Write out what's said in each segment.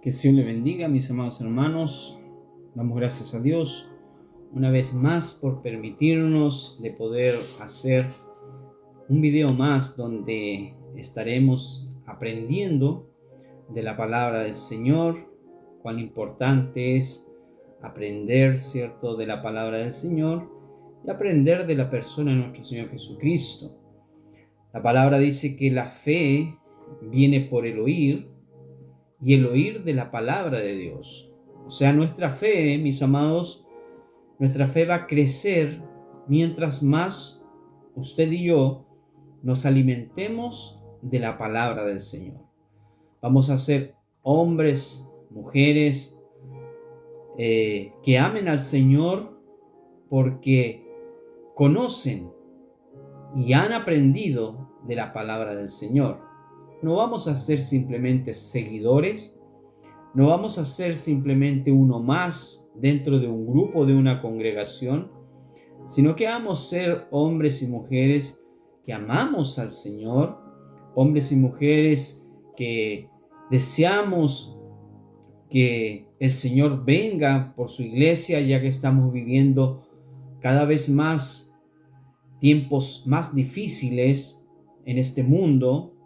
Que el Señor le bendiga, mis amados hermanos. Damos gracias a Dios una vez más por permitirnos de poder hacer un video más donde estaremos aprendiendo de la palabra del Señor. Cuán importante es aprender, ¿cierto?, de la palabra del Señor y aprender de la persona de nuestro Señor Jesucristo. La palabra dice que la fe viene por el oír y el oír de la palabra de Dios. O sea, nuestra fe, mis amados, nuestra fe va a crecer mientras más usted y yo nos alimentemos de la palabra del Señor. Vamos a ser hombres, mujeres, que amen al Señor porque conocen y han aprendido de la palabra del Señor. No vamos a ser simplemente seguidores, no vamos a ser simplemente uno más dentro de un grupo, de una congregación, sino que vamos a ser hombres y mujeres que amamos al Señor, hombres y mujeres que deseamos que el Señor venga por su iglesia, ya que estamos viviendo cada vez más tiempos más difíciles en este mundo.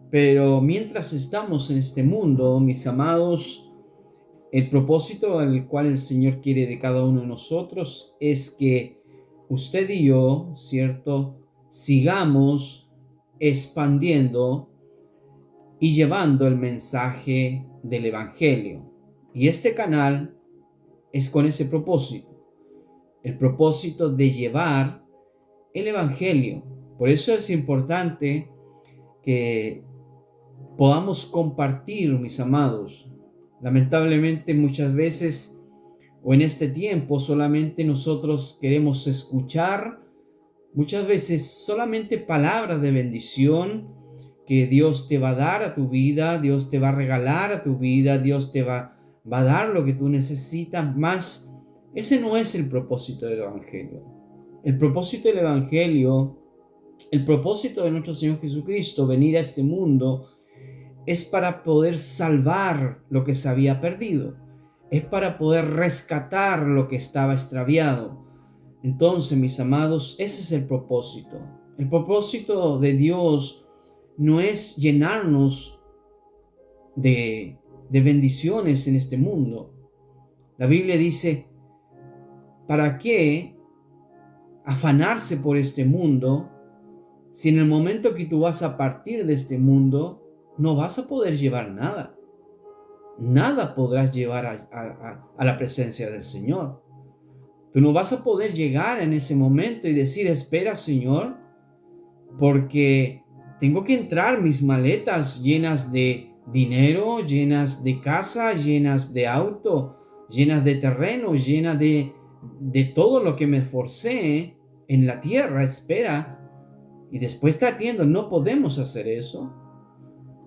Pero mientras estamos en este mundo, mis amados, el propósito al cual el Señor quiere de cada uno de nosotros es que usted y yo, ¿cierto?, sigamos expandiendo y llevando el mensaje del Evangelio. Y este canal es con ese propósito, el propósito de llevar el Evangelio. Por eso es importante que podamos compartir, mis amados. Lamentablemente muchas veces o en este tiempo solamente nosotros queremos escuchar muchas veces solamente palabras de bendición que Dios te va a dar a tu vida, Dios te va a regalar a tu vida, Dios te va a dar lo que tú necesitas, más ese no es el propósito del Evangelio. El propósito del Evangelio, el propósito de nuestro Señor Jesucristo venir a este mundo es para poder salvar lo que se había perdido, es para poder rescatar lo que estaba extraviado. Entonces, mis amados, ese es el propósito. El propósito de Dios no es llenarnos de bendiciones en este mundo. La Biblia dice, ¿para qué afanarse por este mundo si en el momento que tú vas a partir de este mundo no vas a poder llevar nada? Nada podrás llevar a la presencia del Señor. Tú no vas a poder llegar en ese momento y decir, espera, Señor, porque tengo que entrar mis maletas llenas de dinero, llenas de casa, llenas de auto, llenas de terreno, llenas de todo lo que me esforcé en la tierra. Espera. Y después está atiendo. No podemos hacer eso.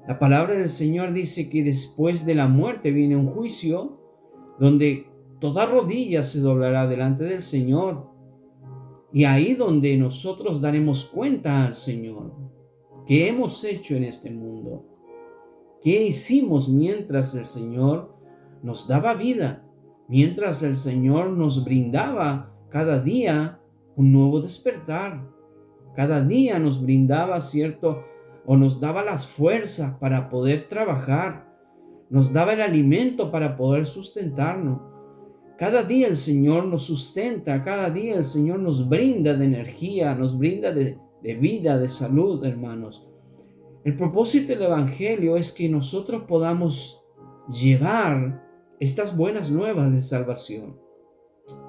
La palabra del Señor dice que después de la muerte viene un juicio donde toda rodilla se doblará delante del Señor. Y ahí donde nosotros daremos cuenta al Señor qué hemos hecho en este mundo, qué hicimos mientras el Señor nos daba vida, mientras el Señor nos brindaba cada día un nuevo despertar. Cada día nos brindaba, ¿cierto?, o nos daba las fuerzas para poder trabajar, nos daba el alimento para poder sustentarnos. Cada día el Señor nos sustenta, cada día el Señor nos brinda de energía, nos brinda de vida, de salud, hermanos. El propósito del Evangelio es que nosotros podamos llevar estas buenas nuevas de salvación.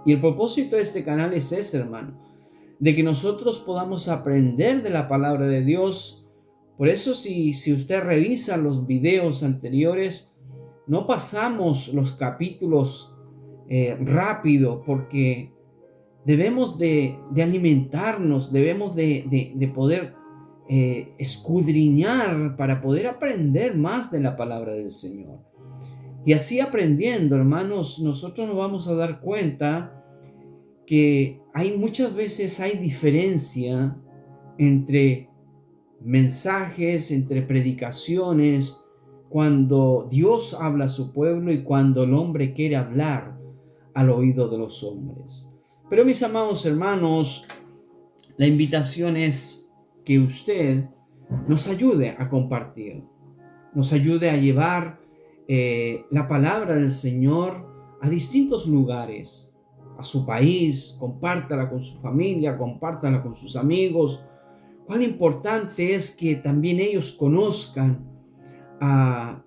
Y el propósito de este canal es ese, hermano, de que nosotros podamos aprender de la palabra de Dios. Por eso si usted revisa los videos anteriores, no pasamos los capítulos rápido, porque debemos de alimentarnos, debemos de poder escudriñar para poder aprender más de la palabra del Señor. Y así aprendiendo, hermanos, nosotros nos vamos a dar cuenta que muchas veces hay diferencia entre mensajes, entre predicaciones, cuando Dios habla a su pueblo y cuando el hombre quiere hablar al oído de los hombres. Pero mis amados hermanos, la invitación es que usted nos ayude a compartir, nos ayude a llevar la palabra del Señor a distintos lugares, a su país, compártala con su familia, compártala con sus amigos. Cuán importante es que también ellos conozcan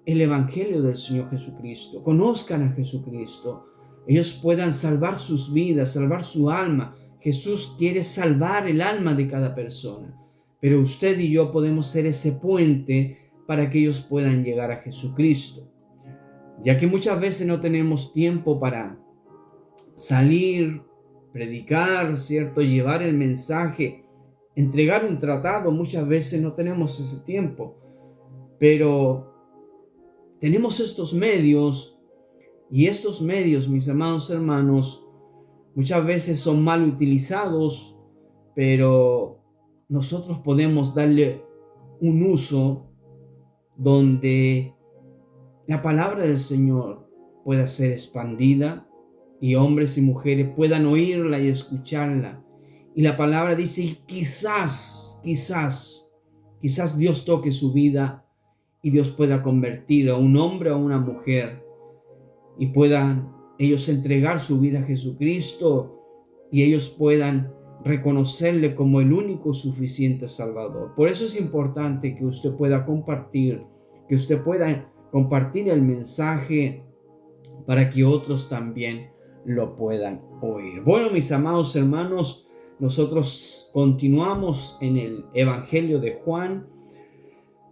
el Evangelio del Señor Jesucristo, conozcan a Jesucristo, ellos puedan salvar sus vidas, salvar su alma. Jesús quiere salvar el alma de cada persona, pero usted y yo podemos ser ese puente para que ellos puedan llegar a Jesucristo, ya que muchas veces no tenemos tiempo para salir, predicar, ¿cierto? Llevar el mensaje, entregar un tratado. Muchas veces no tenemos ese tiempo, pero tenemos estos medios, y estos medios, mis amados hermanos, muchas veces son mal utilizados, pero nosotros podemos darle un uso donde la palabra del Señor pueda ser expandida y hombres y mujeres puedan oírla y escucharla. Y la palabra dice, y quizás Dios toque su vida y Dios pueda convertir a un hombre o a una mujer y puedan ellos entregar su vida a Jesucristo y ellos puedan reconocerle como el único suficiente Salvador. Por eso es importante que usted pueda compartir, el mensaje para que otros también lo puedan oír. Bueno, mis amados hermanos, nosotros continuamos en el Evangelio de Juan.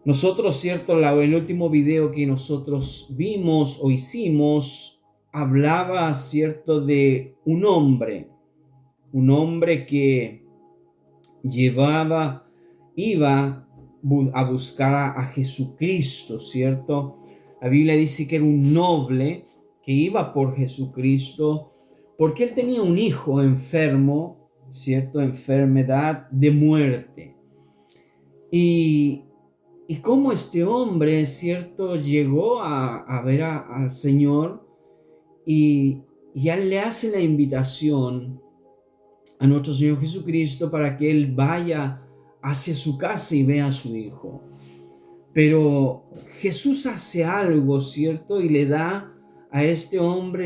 Nosotros, cierto, el último video que nosotros vimos o hicimos hablaba, cierto, de un hombre que iba a buscar a Jesucristo, cierto. La Biblia dice que era un noble que iba por Jesucristo porque él tenía un hijo enfermo, cierto, enfermedad de muerte. Y cómo este hombre, cierto, llegó a ver al Señor y él le hace la invitación a nuestro Señor Jesucristo para que él vaya hacia su casa y vea a su hijo. Pero Jesús hace algo, cierto, y le da a este hombre,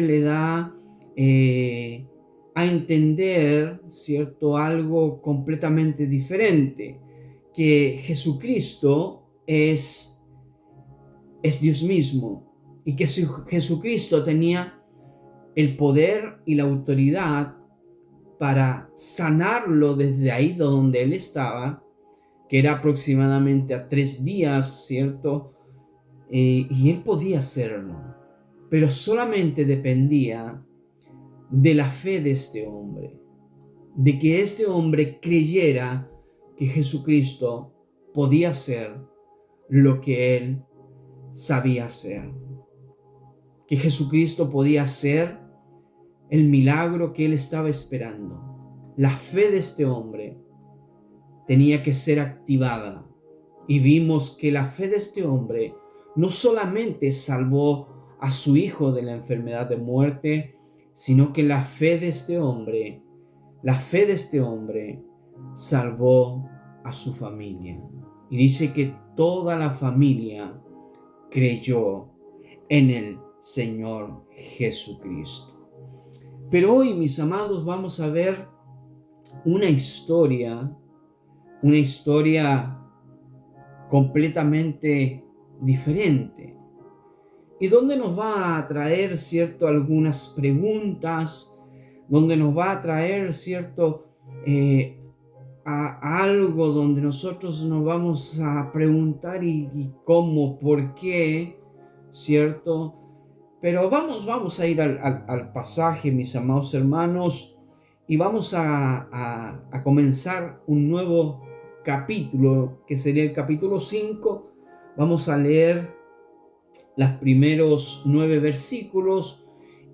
a entender, cierto, algo completamente diferente, que Jesucristo es Dios mismo y que Jesucristo tenía el poder y la autoridad para sanarlo desde ahí donde él estaba, que era aproximadamente a 3 días, ¿cierto? Y él podía hacerlo, pero solamente dependía de la fe de este hombre, de que este hombre creyera que Jesucristo podía hacer lo que él sabía hacer, que Jesucristo podía hacer el milagro que él estaba esperando. La fe de este hombre tenía que ser activada y vimos que la fe de este hombre no solamente salvó a su hijo de la enfermedad de muerte, sino que la fe de este hombre salvó a su familia. Y dice que toda la familia creyó en el Señor Jesucristo. Pero hoy, mis amados, vamos a ver una historia completamente diferente y donde nos va a traer, cierto, algunas preguntas, donde nos va a traer, cierto, a algo donde nosotros nos vamos a preguntar y cómo, por qué, cierto. Pero vamos a ir al pasaje, mis amados hermanos, y vamos a comenzar un nuevo capítulo, que sería el capítulo 5. Vamos a leer los primeros 9 versículos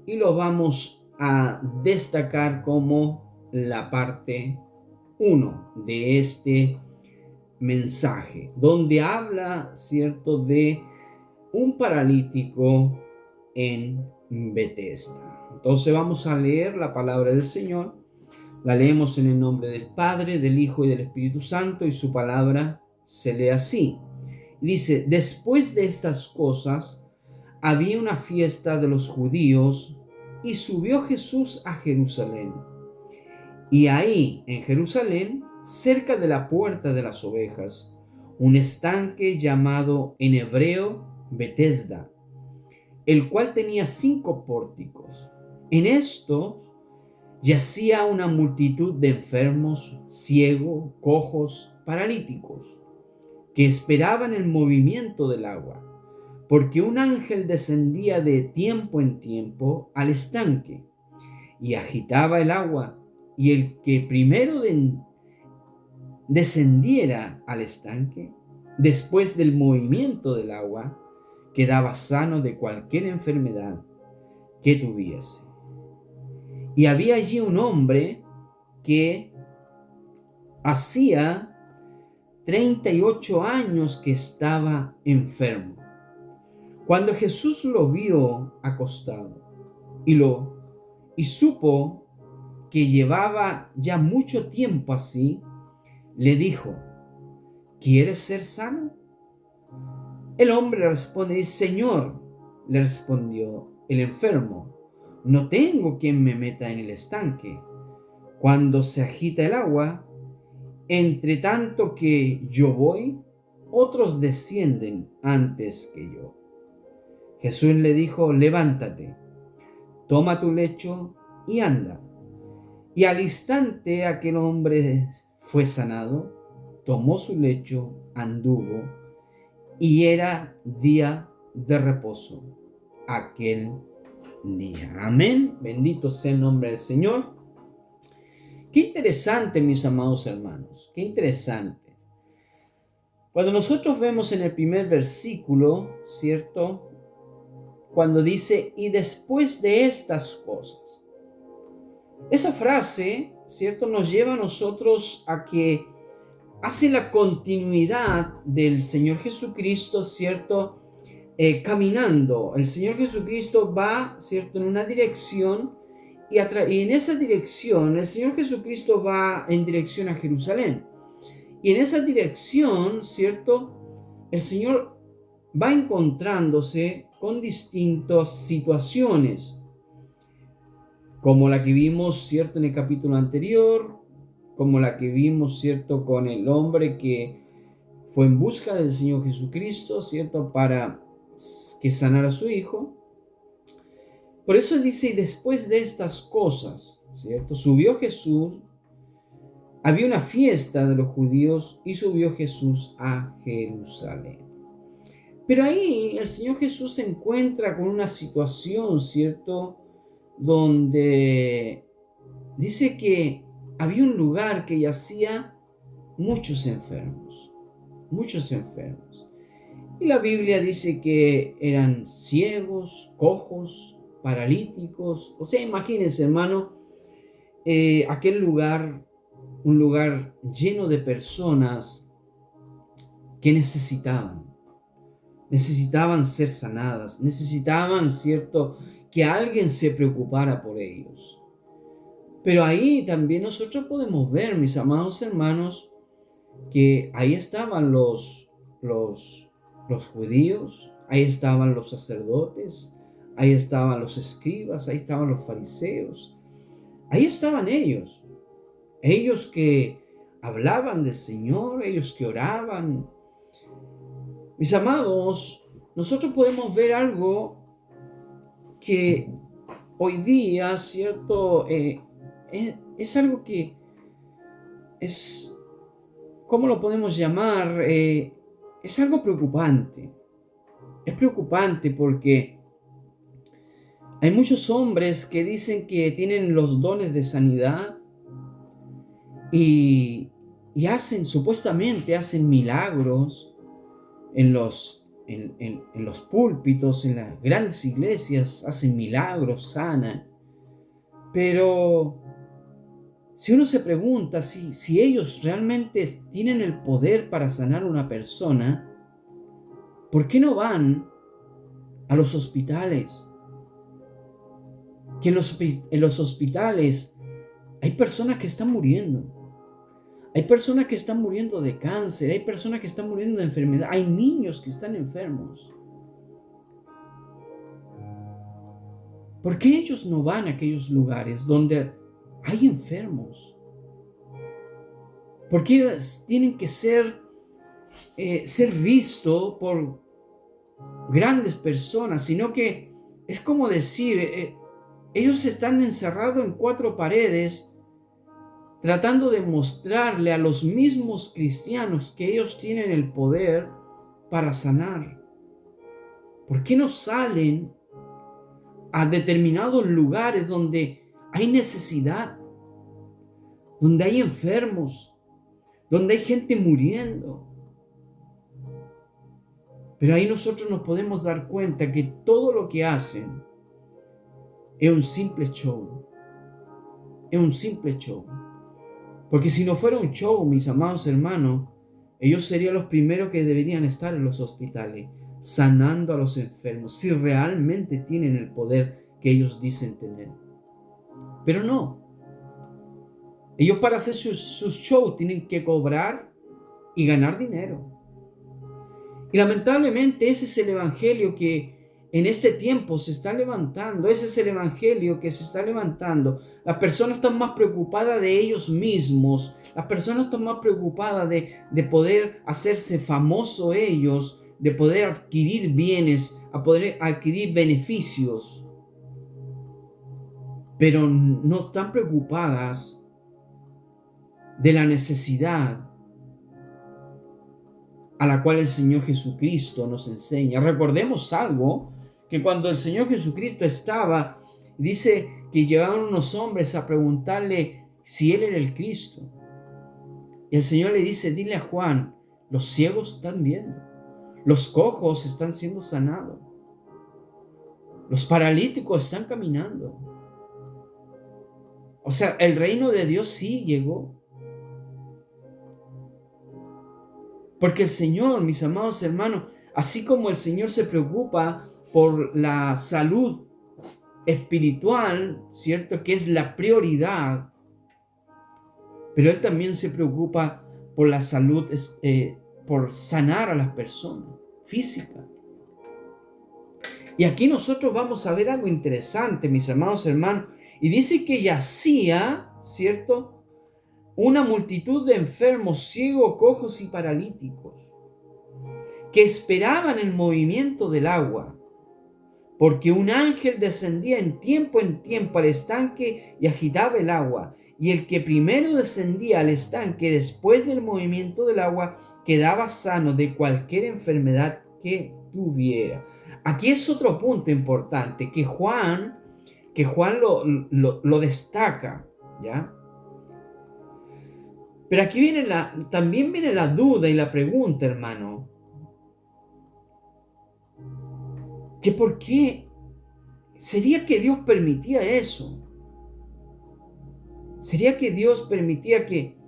y los vamos a destacar como la parte 1 de este mensaje, donde habla, cierto, de un paralítico en Betesda. Entonces vamos a leer la palabra del Señor. La leemos en el nombre del Padre, del Hijo y del Espíritu Santo, y su palabra se lee así. Dice: después de estas cosas, había una fiesta de los judíos, y subió Jesús a Jerusalén. Y ahí, en Jerusalén, cerca de la puerta de las ovejas, un estanque llamado en hebreo Betesda, el cual tenía 5 pórticos. En estos yacía una multitud de enfermos, ciegos, cojos, paralíticos, que esperaban el movimiento del agua, porque un ángel descendía de tiempo en tiempo al estanque y agitaba el agua, y el que primero descendiera al estanque, después del movimiento del agua, quedaba sano de cualquier enfermedad que tuviese. Y había allí un hombre que hacía 38 años que estaba enfermo. Cuando Jesús lo vio acostado y supo que llevaba ya mucho tiempo así, le dijo: ¿quieres ser sano? El hombre responde: Señor, le respondió el enfermo, no tengo quien me meta en el estanque cuando se agita el agua. Entre tanto que yo voy, otros descienden antes que yo. Jesús le dijo: levántate, toma tu lecho y anda. Y al instante aquel hombre fue sanado, tomó su lecho, anduvo, y era día de reposo aquel día. Amén. Bendito sea el nombre del Señor. Qué interesante, mis amados hermanos, qué interesante. Cuando nosotros vemos en el primer versículo, ¿cierto? Cuando dice: y después de estas cosas. Esa frase, ¿cierto?, nos lleva a nosotros a que hace la continuidad del Señor Jesucristo, ¿cierto? Caminando. El Señor Jesucristo va, ¿cierto?, en una dirección, y en esa dirección el Señor Jesucristo va en dirección a Jerusalén. Y en esa dirección, ¿cierto?, el Señor va encontrándose con distintas situaciones, como la que vimos, ¿cierto?, en el capítulo anterior, como la que vimos, ¿cierto?, con el hombre que fue en busca del Señor Jesucristo, ¿cierto?, para que sanara a su hijo. Por eso dice: y después de estas cosas, ¿cierto?, subió Jesús, había una fiesta de los judíos, y subió Jesús a Jerusalén. Pero ahí el Señor Jesús se encuentra con una situación, ¿cierto?, donde dice que había un lugar que yacía muchos enfermos, muchos enfermos. Y la Biblia dice que eran ciegos, cojos, paralíticos. O sea, imagínense, hermano, aquel lugar, un lugar lleno de personas que necesitaban ser sanadas, necesitaban, ¿cierto?, que alguien se preocupara por ellos. Pero ahí también nosotros podemos ver, mis amados hermanos, que ahí estaban los judíos, ahí estaban los sacerdotes, ahí estaban los escribas, ahí estaban los fariseos, ahí estaban ellos que hablaban del Señor, ellos que oraban. Mis amados, nosotros podemos ver algo que hoy día, ¿cierto?, es algo que es, ¿cómo lo podemos llamar? Es algo preocupante. Es preocupante porque hay muchos hombres que dicen que tienen los dones de sanidad y supuestamente hacen milagros en los púlpitos, en las grandes iglesias, hacen milagros, sanan. Pero si uno se pregunta si ellos realmente tienen el poder para sanar a una persona, ¿por qué no van a los hospitales. Que en los hospitales hay personas que están muriendo. Hay personas que están muriendo de cáncer. Hay personas que están muriendo de enfermedad. Hay niños que están enfermos. ¿Por qué ellos no van a aquellos lugares donde hay enfermos? ¿Por qué tienen que ser vistos por grandes personas? Sino que es como decir, ellos están encerrados en cuatro paredes tratando de mostrarle a los mismos cristianos que ellos tienen el poder para sanar. ¿Por qué no salen a determinados lugares donde hay necesidad, donde hay enfermos, donde hay gente muriendo? Pero ahí nosotros nos podemos dar cuenta que todo lo que hacen es un simple show. Es un simple show. Porque si no fuera un show, mis amados hermanos, ellos serían los primeros que deberían estar en los hospitales, sanando a los enfermos, si realmente tienen el poder que ellos dicen tener. Pero no. Ellos para hacer sus shows tienen que cobrar y ganar dinero. Y lamentablemente ese es el evangelio que en este tiempo se está levantando. Ese es el evangelio que se está levantando. Las personas están más preocupadas de ellos mismos. Las personas están más preocupadas de poder hacerse famosos ellos, de poder adquirir bienes, a poder adquirir beneficios. Pero no están preocupadas de la necesidad a la cual el Señor Jesucristo nos enseña. Recordemos algo, que cuando el Señor Jesucristo estaba, dice que llegaron unos hombres a preguntarle si Él era el Cristo. Y el Señor le dice, dile a Juan, los ciegos están viendo, los cojos están siendo sanados, los paralíticos están caminando. O sea, el reino de Dios sí llegó. Porque el Señor, mis amados hermanos, así como el Señor se preocupa por la salud espiritual, ¿cierto? Que es la prioridad, pero Él también se preocupa por la salud, por sanar a las personas, física. Y aquí nosotros vamos a ver algo interesante, mis amados hermanos, y dice que yacía, ¿cierto?, una multitud de enfermos, ciegos, cojos y paralíticos, que esperaban el movimiento del agua, porque un ángel descendía en tiempo al estanque y agitaba el agua, y el que primero descendía al estanque después del movimiento del agua quedaba sano de cualquier enfermedad que tuviera. Aquí es otro punto importante que Juan lo destaca, ¿ya? Pero aquí también viene la duda y la pregunta, hermano. ¿Que por qué sería que Dios permitía eso? ¿Sería que Dios permitía que...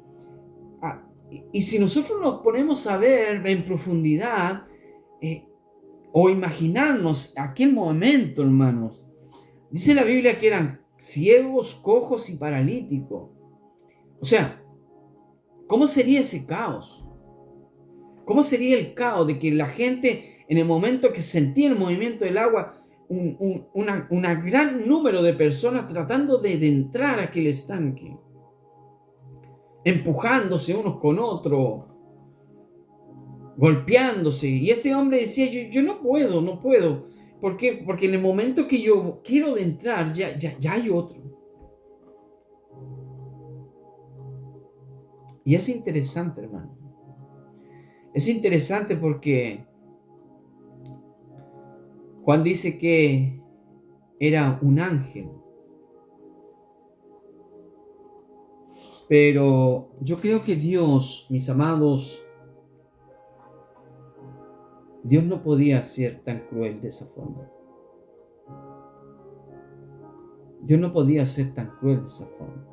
y si nosotros nos ponemos a ver en profundidad o imaginarnos aquel momento, hermanos, dice la Biblia que eran ciegos, cojos y paralíticos. O sea, ¿cómo sería ese caos? ¿Cómo sería el caos de que la gente, en el momento que sentía el movimiento del agua, un gran número de personas tratando de entrar a aquel estanque, empujándose unos con otros, golpeándose? Y este hombre decía, yo no puedo. ¿Por qué? Porque en el momento que yo quiero entrar, ya hay otro. Y es interesante, hermano. Es interesante porque Juan dice que era un ángel. Pero yo creo que Dios, mis amados, Dios no podía ser tan cruel de esa forma. Dios no podía ser tan cruel de esa forma.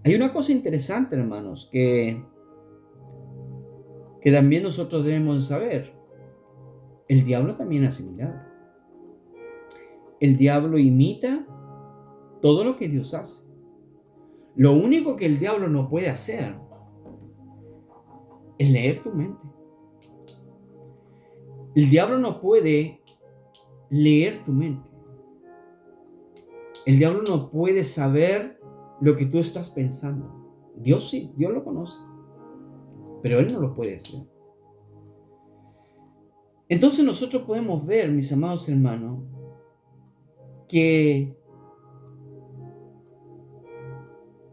Hay una cosa interesante, hermanos, que también nosotros debemos saber. el diablo también hace milagros. El diablo imita todo lo que Dios hace. Lo único que el diablo no puede hacer es leer tu mente. El diablo no puede leer tu mente. El diablo no puede saber lo que tú estás pensando. Dios sí, Dios lo conoce, pero él no lo puede hacer. Entonces nosotros podemos ver, mis amados hermanos, que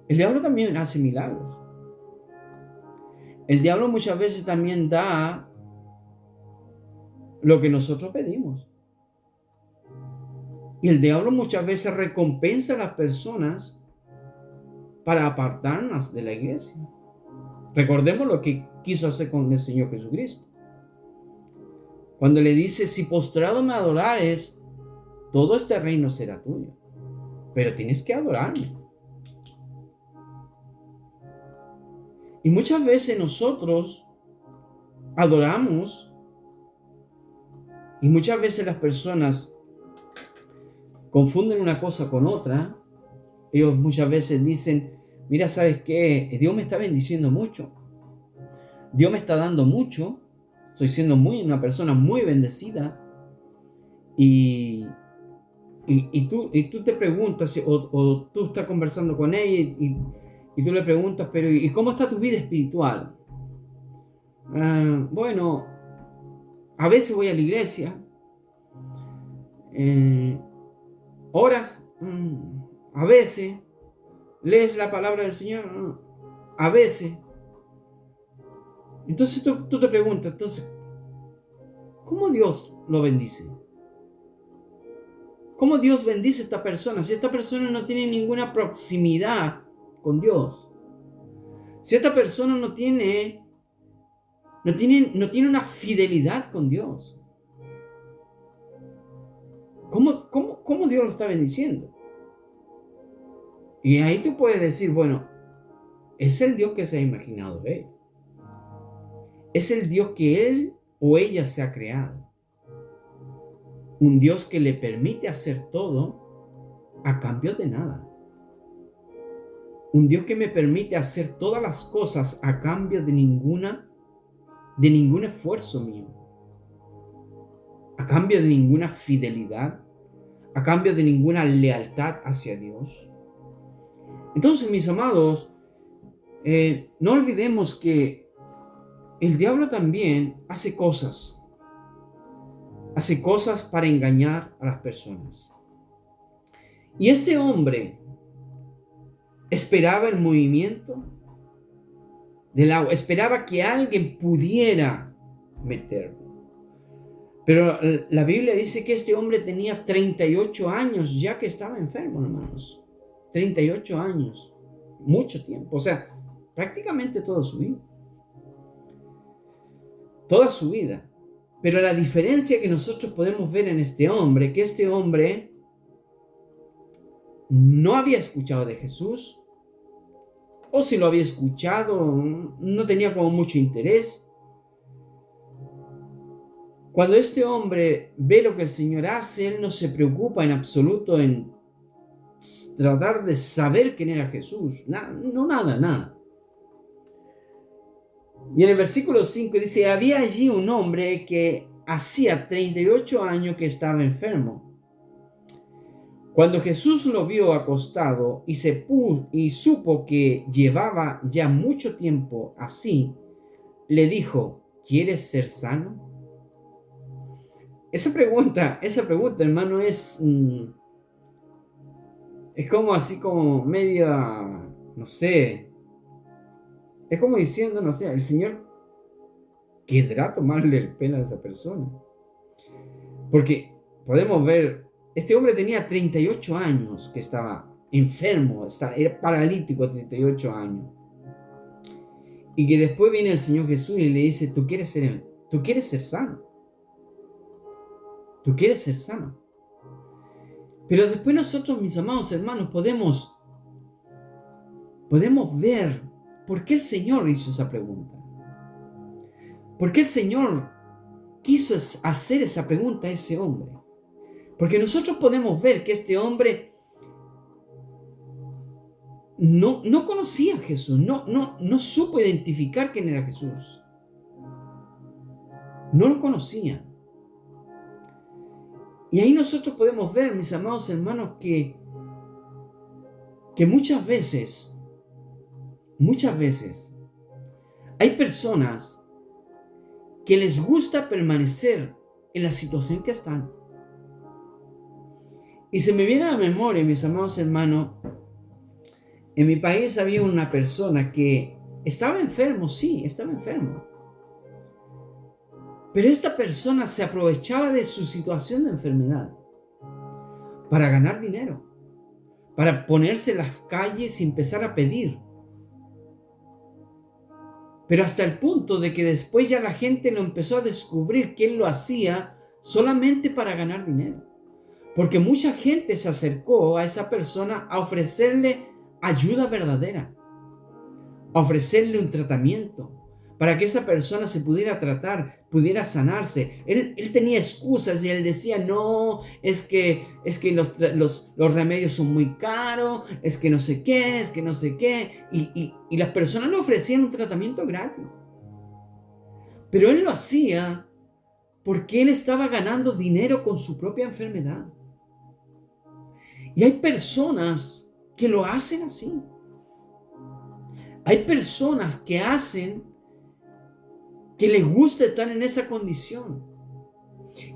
el diablo también hace milagros. El diablo muchas veces también da lo que nosotros pedimos. Y el diablo muchas veces recompensa a las personas para apartarnos de la iglesia. Recordemos lo que quiso hacer con el Señor Jesucristo. Cuando le dice, si postrado me adorares, todo este reino será tuyo. Pero tienes que adorarme. Y muchas veces nosotros adoramos y muchas veces las personas confunden una cosa con otra. Ellos muchas veces dicen, mira, ¿sabes qué? Dios me está bendiciendo mucho. Dios me está dando mucho. Estoy siendo una persona muy bendecida. Y tú te preguntas, o tú estás conversando con ella y tú le preguntas, pero ¿y cómo está tu vida espiritual? Bueno, a veces voy a la iglesia. Oras, a veces. Lees la palabra del Señor, a veces. Entonces tú te preguntas, entonces, ¿cómo Dios lo bendice? ¿Cómo Dios bendice a esta persona si esta persona no tiene ninguna proximidad con Dios? Si esta persona no tiene una fidelidad con Dios. ¿Cómo Dios lo está bendiciendo? Y ahí tú puedes decir, bueno, es el Dios que se ha imaginado él. Es el Dios que él o ella se ha creado. Un Dios que le permite hacer todo a cambio de nada. Un Dios que me permite hacer todas las cosas a cambio de ningún esfuerzo mío. A cambio de ninguna fidelidad. A cambio de ninguna lealtad hacia Dios. Entonces, mis amados, no olvidemos que el diablo también hace cosas. Hace cosas para engañar a las personas. Y este hombre esperaba el movimiento del agua. Esperaba que alguien pudiera meterlo. Pero la Biblia dice que este hombre tenía 38 años ya que estaba enfermo, hermanos. 38 años. Mucho tiempo. O sea, prácticamente toda su vida. Toda su vida. Pero la diferencia que nosotros podemos ver en este hombre, que este hombre no había escuchado de Jesús, o si lo había escuchado, no tenía como mucho interés. Cuando este hombre ve lo que el Señor hace, él no se preocupa en absoluto en tratar de saber quién era Jesús. Nada. Y en el versículo 5 dice, había allí un hombre que hacía 38 años que estaba enfermo. Cuando Jesús lo vio acostado y supo que llevaba ya mucho tiempo así, le dijo, ¿quieres ser sano? Esa pregunta, hermano, es como así como media, no sé, es como diciendo, no sé, el Señor querrá tomarle el pelo a esa persona. Porque podemos ver, este hombre tenía 38 años que estaba enfermo, era paralítico 38 años. Y que después viene el Señor Jesús y le dice, ¿tú quieres ser sano? ¿Tú quieres ser sano? Pero después nosotros, mis amados hermanos, podemos ver por qué el Señor hizo esa pregunta. ¿Por qué el Señor quiso hacer esa pregunta a ese hombre? Porque nosotros podemos ver que este hombre no conocía a Jesús, no supo identificar quién era Jesús. No lo conocía. Y ahí nosotros podemos ver, mis amados hermanos, que muchas veces, hay personas que les gusta permanecer en la situación que están. Y se me viene a la memoria, mis amados hermanos, en mi país había una persona que estaba enfermo, sí, estaba enfermo. Pero esta persona se aprovechaba de su situación de enfermedad para ganar dinero, para ponerse en las calles y empezar a pedir. Pero hasta el punto de que después ya la gente lo empezó a descubrir que él lo hacía solamente para ganar dinero. Porque mucha gente se acercó a esa persona a ofrecerle ayuda verdadera, a ofrecerle un tratamiento, para que esa persona se pudiera tratar, pudiera sanarse. Él tenía excusas y él decía, no, es que los remedios son muy caros, es que no sé qué, y las personas le ofrecían un tratamiento gratis. Pero él lo hacía porque él estaba ganando dinero con su propia enfermedad. Y hay personas que lo hacen así. Hay personas que hacen que les gusta estar en esa condición.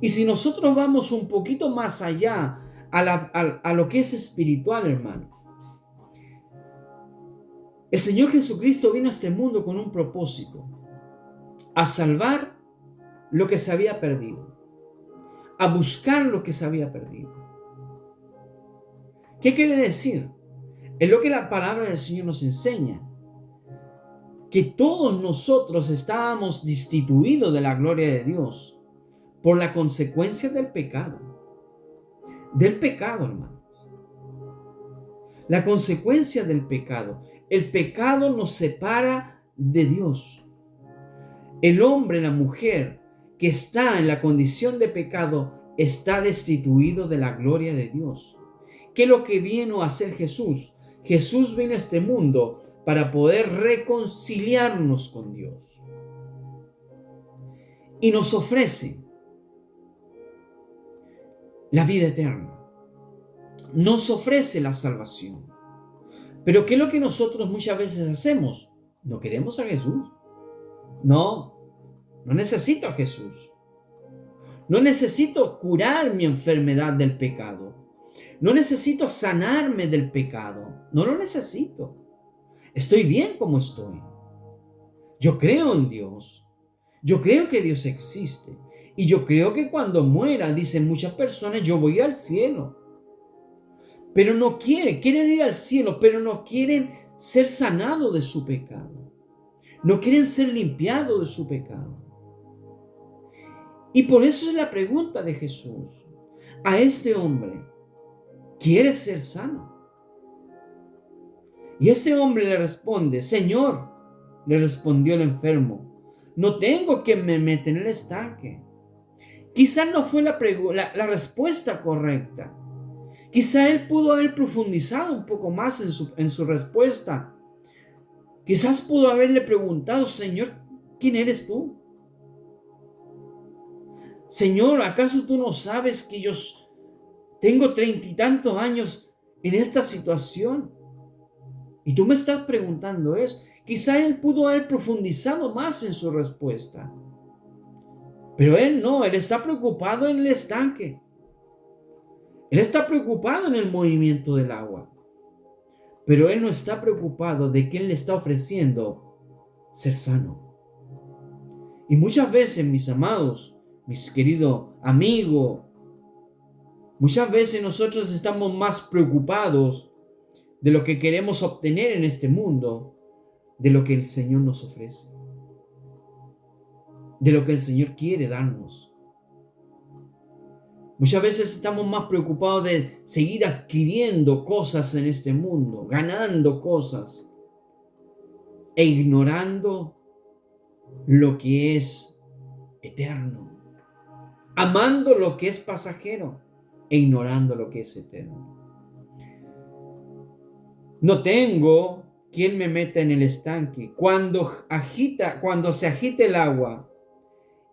Y si nosotros vamos un poquito más allá a lo que es espiritual, hermano, el Señor Jesucristo vino a este mundo con un propósito: a salvar lo que se había perdido, a buscar lo que se había perdido. ¿Qué quiere decir? Es lo que la palabra del Señor nos enseña, que todos nosotros estábamos destituidos de la gloria de Dios por la consecuencia del pecado. Del pecado, hermanos. La consecuencia del pecado. El pecado nos separa de Dios. El hombre, la mujer que está en la condición de pecado está destituido de la gloria de Dios. ¿Qué es lo que vino a hacer Jesús? Jesús vino a este mundo para poder reconciliarnos con Dios. Y nos ofrece la vida eterna. Nos ofrece la salvación. Pero ¿qué es lo que nosotros muchas veces hacemos? No queremos a Jesús. No necesito a Jesús. No necesito curar mi enfermedad del pecado. No necesito sanarme del pecado. No lo necesito. Estoy bien como estoy. Yo creo en Dios. Yo creo que Dios existe. Y yo creo que cuando muera, dicen muchas personas, yo voy al cielo. Pero no quieren ir al cielo, pero no quieren ser sanados de su pecado. No quieren ser limpiados de su pecado. Y por eso es la pregunta de Jesús a este hombre: ¿quieres ser sano? Y este hombre le responde: Señor, le respondió el enfermo, no tengo quien me meta en el estanque. Quizás no fue la respuesta correcta. Quizá él pudo haber profundizado un poco más en su respuesta. Quizás pudo haberle preguntado: Señor, ¿quién eres tú? Señor, ¿acaso tú no sabes que yo tengo 30 y tantos años en esta situación? Y tú me estás preguntando eso. Quizá él pudo haber profundizado más en su respuesta. Pero él no, él está preocupado en el estanque. Él está preocupado en el movimiento del agua. Pero él no está preocupado de que él le está ofreciendo ser sano. Y muchas veces, mis amados, mis queridos amigos, muchas veces nosotros estamos más preocupados de lo que queremos obtener en este mundo, de lo que el Señor nos ofrece, de lo que el Señor quiere darnos. Muchas veces estamos más preocupados de seguir adquiriendo cosas en este mundo, ganando cosas, e ignorando lo que es eterno, amando lo que es pasajero e ignorando lo que es eterno. No tengo quien me meta en el estanque. Cuando se agita el agua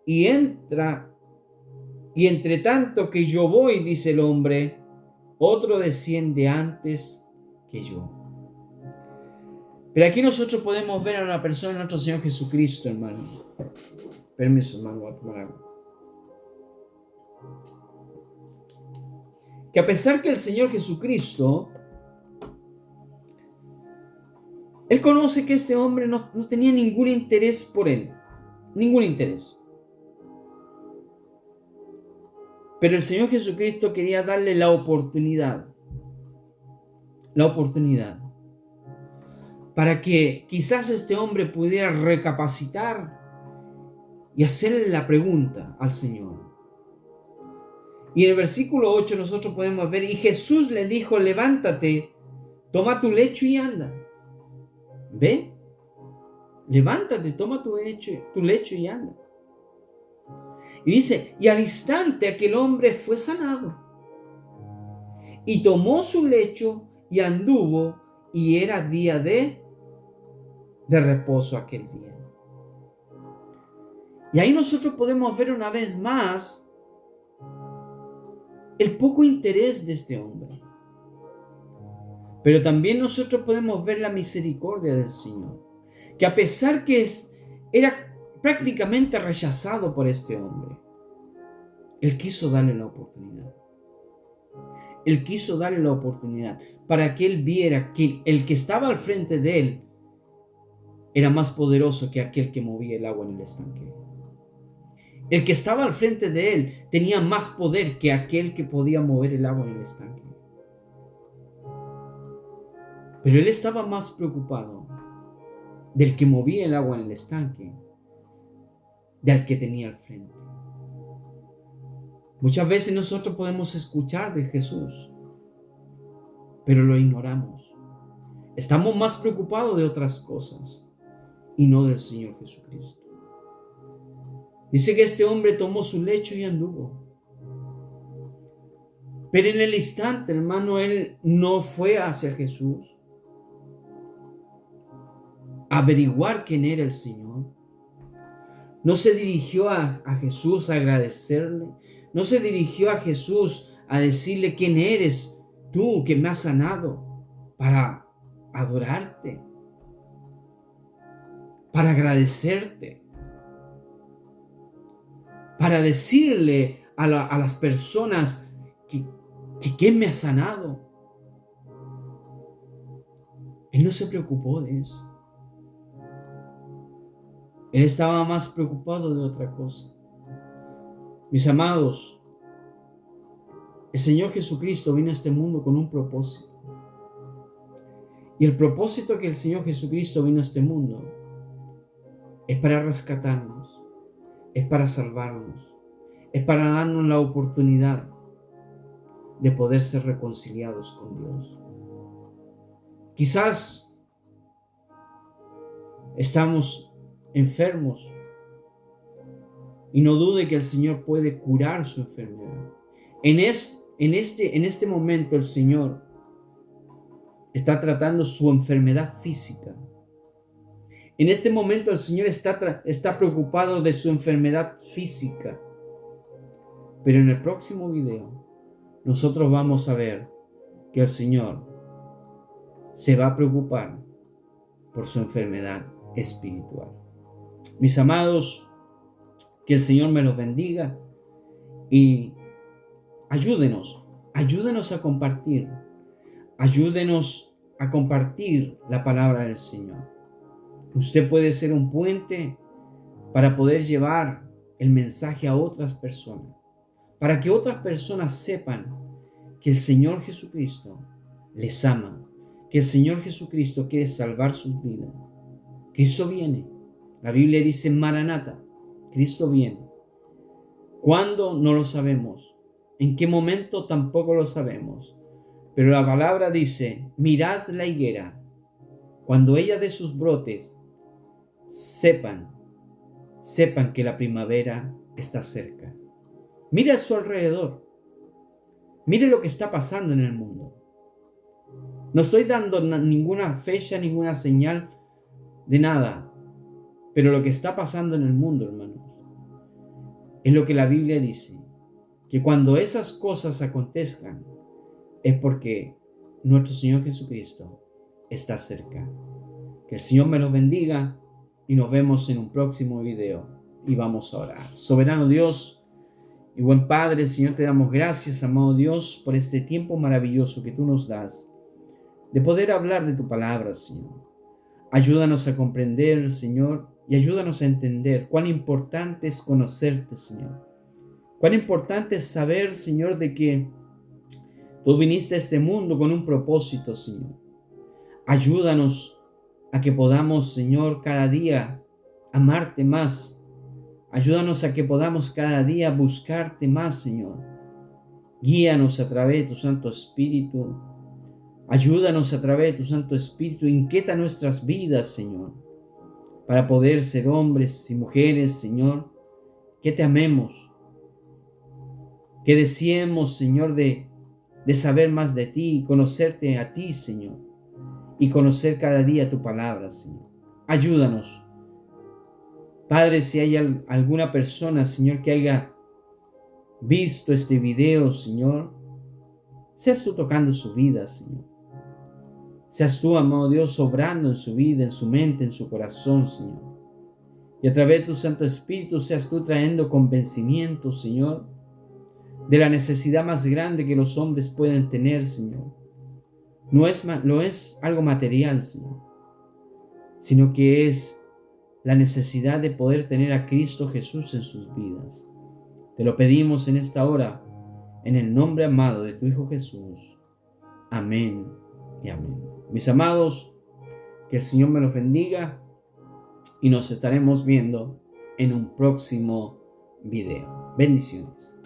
y entra, y entre tanto que yo voy, dice el hombre, otro desciende antes que yo. Pero aquí nosotros podemos ver a una persona, nuestro Señor Jesucristo, hermano. Permiso, hermano, voy a tomar agua. Que a pesar que el Señor Jesucristo, Él conoce que este hombre no tenía ningún interés por él. Ningún interés. Pero el Señor Jesucristo quería darle la oportunidad. La oportunidad. Para que quizás este hombre pudiera recapacitar y hacerle la pregunta al Señor. Y en el versículo 8 nosotros podemos ver, y Jesús le dijo, levántate, toma tu lecho y anda. ¿Ve? Levántate, toma tu lecho y anda. Y dice, y al instante aquel hombre fue sanado. Y tomó su lecho y anduvo, y era día de reposo aquel día. Y ahí nosotros podemos ver una vez más el poco interés de este hombre. Pero también nosotros podemos ver la misericordia del Señor, que a pesar que era prácticamente rechazado por este hombre, Él quiso darle la oportunidad. Él quiso darle la oportunidad para que él viera que el que estaba al frente de él era más poderoso que aquel que movía el agua en el estanque. El que estaba al frente de él tenía más poder que aquel que podía mover el agua en el estanque. Pero él estaba más preocupado del que movía el agua en el estanque, del que tenía al frente. Muchas veces nosotros podemos escuchar de Jesús, pero lo ignoramos. Estamos más preocupados de otras cosas y no del Señor Jesucristo. Dice que este hombre tomó su lecho y anduvo. Pero en el instante, hermano, él no fue hacia Jesús a averiguar quién era el Señor. No se dirigió a Jesús a agradecerle. No se dirigió a Jesús a decirle quién eres tú que me has sanado, para adorarte, para agradecerte, para decirle a las personas que quién me ha sanado. Él no se preocupó de eso. Él estaba más preocupado de otra cosa. Mis amados, el Señor Jesucristo vino a este mundo con un propósito. Y el propósito que el Señor Jesucristo vino a este mundo es para rescatarnos, es para salvarnos, es para darnos la oportunidad de poder ser reconciliados con Dios. Quizás estamos enfermos y no dude que el Señor puede curar su enfermedad. En este momento el Señor está tratando su enfermedad física. En este momento el Señor está preocupado de su enfermedad física. Pero en el próximo video nosotros vamos a ver que el Señor se va a preocupar por su enfermedad espiritual. Mis amados, que el Señor me los bendiga y ayúdenos a compartir. Ayúdenos a compartir la palabra del Señor. Usted puede ser un puente para poder llevar el mensaje a otras personas, para que otras personas sepan que el Señor Jesucristo les ama, que el Señor Jesucristo quiere salvar sus vidas. Cristo viene. La Biblia dice Maranata, Cristo viene. ¿Cuándo? No lo sabemos. ¿En qué momento? Tampoco lo sabemos. Pero la palabra dice, mirad la higuera, cuando ella dé sus brotes, sepan que la primavera está cerca. Mire a su alrededor. Mire lo que está pasando en el mundo. No estoy dando ninguna fecha, ninguna señal de nada. Pero lo que está pasando en el mundo, hermanos, es lo que la Biblia dice. Que cuando esas cosas acontezcan, es porque nuestro Señor Jesucristo está cerca. Que el Señor me los bendiga y nos vemos en un próximo video. Y vamos a orar. Soberano Dios y buen Padre, Señor, te damos gracias, amado Dios, por este tiempo maravilloso que tú nos das de poder hablar de tu palabra, Señor. Ayúdanos a comprender, Señor, y ayúdanos a entender cuán importante es conocerte, Señor. Cuán importante es saber, Señor, de que tú viniste a este mundo con un propósito, Señor. Ayúdanos a que podamos, Señor, cada día amarte más. Ayúdanos a que podamos cada día buscarte más, Señor. Guíanos a través de tu Santo Espíritu. Ayúdanos a través de tu Santo Espíritu. Inquieta nuestras vidas, Señor, para poder ser hombres y mujeres, Señor, que te amemos, que deseemos, Señor, de saber más de ti y conocerte a ti, Señor, y conocer cada día tu palabra, Señor. Ayúdanos. Padre, si hay alguna persona, Señor, que haya visto este video, Señor, seas tú tocando su vida, Señor. Seas tú, amado Dios, obrando en su vida, en su mente, en su corazón, Señor. Y a través de tu Santo Espíritu seas tú trayendo convencimiento, Señor, de la necesidad más grande que los hombres pueden tener, Señor. No es algo material, Señor, sino que es la necesidad de poder tener a Cristo Jesús en sus vidas. Te lo pedimos en esta hora, en el nombre amado de tu Hijo Jesús. Amén y amén. Mis amados, que el Señor me los bendiga y nos estaremos viendo en un próximo video. Bendiciones.